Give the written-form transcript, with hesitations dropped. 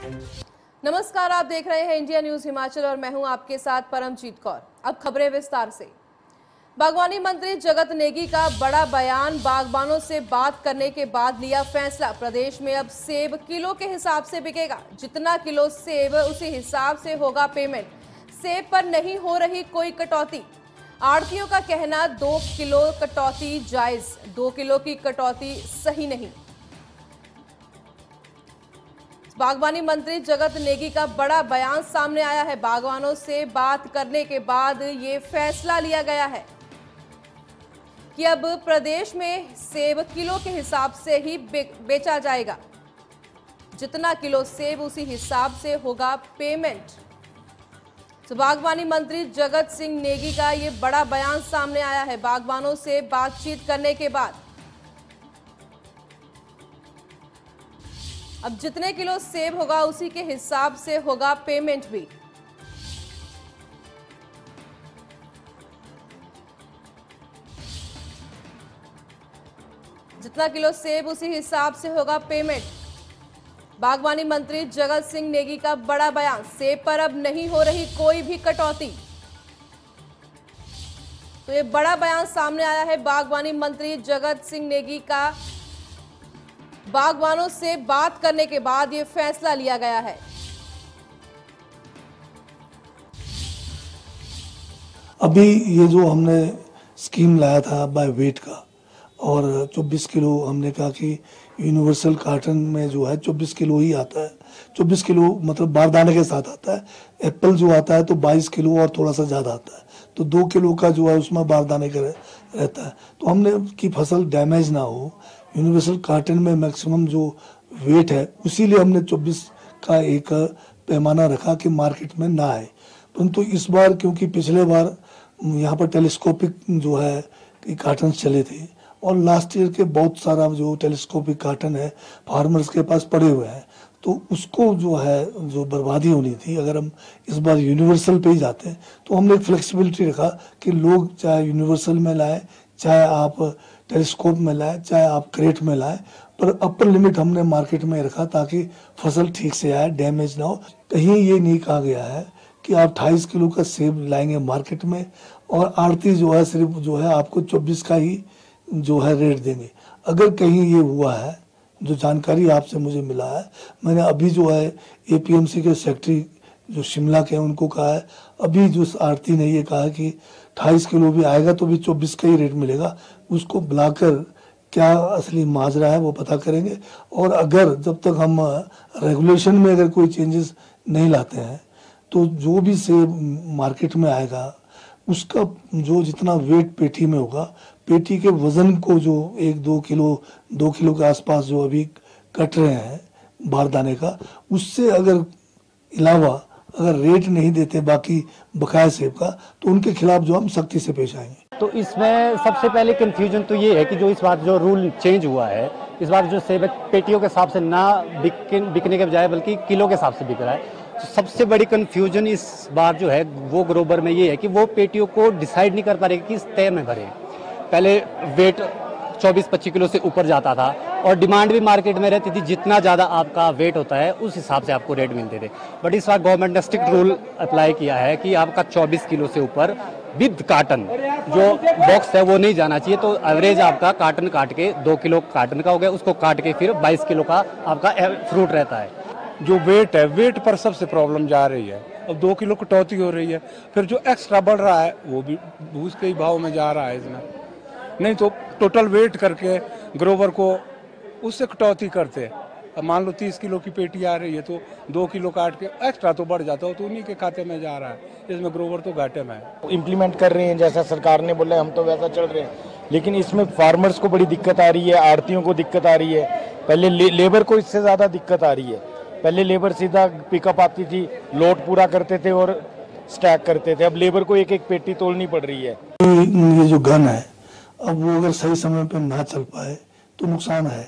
नमस्कार, आप देख रहे हैं इंडिया न्यूज हिमाचल और मैं हूं आपके साथ परमजीत कौर। अब खबरें विस्तार से। बागवानी मंत्री जगत नेगी का बड़ा बयान, बागबानों से बात करने के बाद लिया फैसला। प्रदेश में अब सेब किलो के हिसाब से बिकेगा। जितना किलो सेब उसी हिसाब से होगा पेमेंट। सेब पर नहीं हो रही कोई कटौती। आढ़तियों का कहना 2 किलो कटौती जायज, 2 किलो की कटौती सही नहीं। बागवानी मंत्री जगत नेगी का बड़ा बयान सामने आया है। बागवानों से बात करने के बाद ये फैसला लिया गया है कि अब प्रदेश में सेब किलो के हिसाब से ही बेचा जाएगा। जितना किलो सेब उसी हिसाब से होगा पेमेंट। तो बागवानी मंत्री जगत सिंह नेगी का ये बड़ा बयान सामने आया है बागवानों से बातचीत करने के बाद। अब जितने किलो सेब होगा उसी के हिसाब से होगा पेमेंट भी। जितना किलो सेब उसी हिसाब से होगा पेमेंट। बागवानी मंत्री जगत सिंह नेगी का बड़ा बयान, सेब पर अब नहीं हो रही कोई भी कटौती। तो ये बड़ा बयान सामने आया है बागवानी मंत्री जगत सिंह नेगी का। बागवानों से बात करने के बाद ये फैसला लिया गया है। अभी ये जो हमने स्कीम लाया था बाय वेट का, और 24 किलो हमने कहा कि यूनिवर्सल कार्टन में जो है 24 किलो ही आता है। 24 किलो मतलब बारदाने के साथ आता है। एप्पल जो आता है तो 22 किलो और थोड़ा सा ज़्यादा आता है, तो 2 किलो का जो है उसमें बारदाने का रहता है। तो हमने कि फसल डैमेज ना हो, यूनिवर्सल कार्टन में मैक्सिमम जो वेट है उसीलिए हमने 24 का एक पैमाना रखा कि मार्केट में ना आए। परंतु इस बार क्योंकि पिछले बार यहाँ पर टेलीस्कोपिक जो है कार्टन चले थे और लास्ट ईयर के बहुत सारा जो टेलीस्कोपिक कार्टन है फार्मर्स के पास पड़े हुए हैं, तो उसको जो है जो बर्बादी होनी थी, अगर हम इस बार यूनिवर्सल पे ही जाते हैं तो हमने एक फ्लेक्सिबिलिटी रखा कि लोग चाहे यूनिवर्सल में लाएं, चाहे आप टेलीस्कोप में लाए, चाहे आप क्रेट में लाए, पर अपर लिमिट हमने मार्केट में रखा ताकि फसल ठीक से आए, डैमेज ना हो। कहीं ये नहीं कहा गया है कि आप 28 किलो का सेब लाएंगे मार्केट में और आड़ती जो है सिर्फ जो है आपको 24 का ही जो है रेट देंगे। अगर कहीं ये हुआ है, जो जानकारी आपसे मुझे मिला है, मैंने अभी जो है एपीएमसी के सेक्रेटरी जो शिमला के उनको कहा है, अभी जो आड़ती ने ये कहा कि 28 किलो भी आएगा तो भी 24 का ही रेट मिलेगा। उसको बुलाकर क्या असली माजरा है वो पता करेंगे, और अगर जब तक हम रेगुलेशन में अगर कोई चेंजेस नहीं लाते हैं तो जो भी सेब मार्केट में आएगा उसका जो जितना वेट पेटी में होगा, पेटी के वजन को जो 1-2 किलो 2 किलो के आसपास जो अभी कट रहे हैं बारदाने का, उससे अगर अलावा अगर रेट नहीं देते बाकी बकाया सेब का, तो उनके खिलाफ जो हम सख्ती से पेश आएंगे। तो इसमें सबसे पहले कंफ्यूजन तो ये है कि जो इस बार जो रूल चेंज हुआ है, इस बार जो सेब पेटियों के हिसाब से ना बिकने के बजाय बल्कि किलो के हिसाब से बिक रहा है। तो सबसे बड़ी कंफ्यूजन इस बार जो है वो ग्रोवर में ये है कि वो पेटियों को डिसाइड नहीं कर पा रहे कि किस तय में भरे। पहले वेट 24-25 किलो से ऊपर जाता था और डिमांड भी मार्केट में रहती थी, जितना ज़्यादा आपका वेट होता है उस हिसाब से आपको रेट मिलते थे। बट इस बार गवर्नमेंट ने स्ट्रिक्ट रूल अप्लाई किया है कि आपका 24 किलो से ऊपर विद कार्टन जो बॉक्स है वो नहीं जाना चाहिए। तो एवरेज आपका कार्टन काट के 2 किलो कार्टन का हो गया, उसको काट के फिर 22 किलो का आपका फ्रूट रहता है। जो वेट है, वेट पर सबसे प्रॉब्लम जा रही है। अब 2 किलो कटौती हो रही है, फिर जो एक्स्ट्रा बढ़ रहा है वो भी भूस के ही भाव में जा रहा है इसमें। नहीं तो टोटल वेट करके ग्रोवर को उससे कटौती करते। अब मान लो 30 किलो की पेटी आ रही है तो 2 किलो काट के एक्स्ट्रा तो बढ़ जाता हो, तो उन्हीं के खाते में जा रहा है। इसमें ग्रोवर तो घाटे में है। इम्प्लीमेंट कर रहे हैं जैसा सरकार ने बोला, हम तो वैसा चल रहे हैं, लेकिन इसमें फार्मर्स को बड़ी दिक्कत आ रही है, आड़तियों को दिक्कत आ रही है। पहले लेबर को इससे ज़्यादा दिक्कत आ रही है। पहले लेबर सीधा पिकअप आती थी, लोड पूरा करते थे और स्टैक करते थे। अब लेबर को एक एक पेटी तोलनी पड़ रही है। ये जो गन है, अब वो अगर सही समय पर ना चल पाए तो नुकसान है।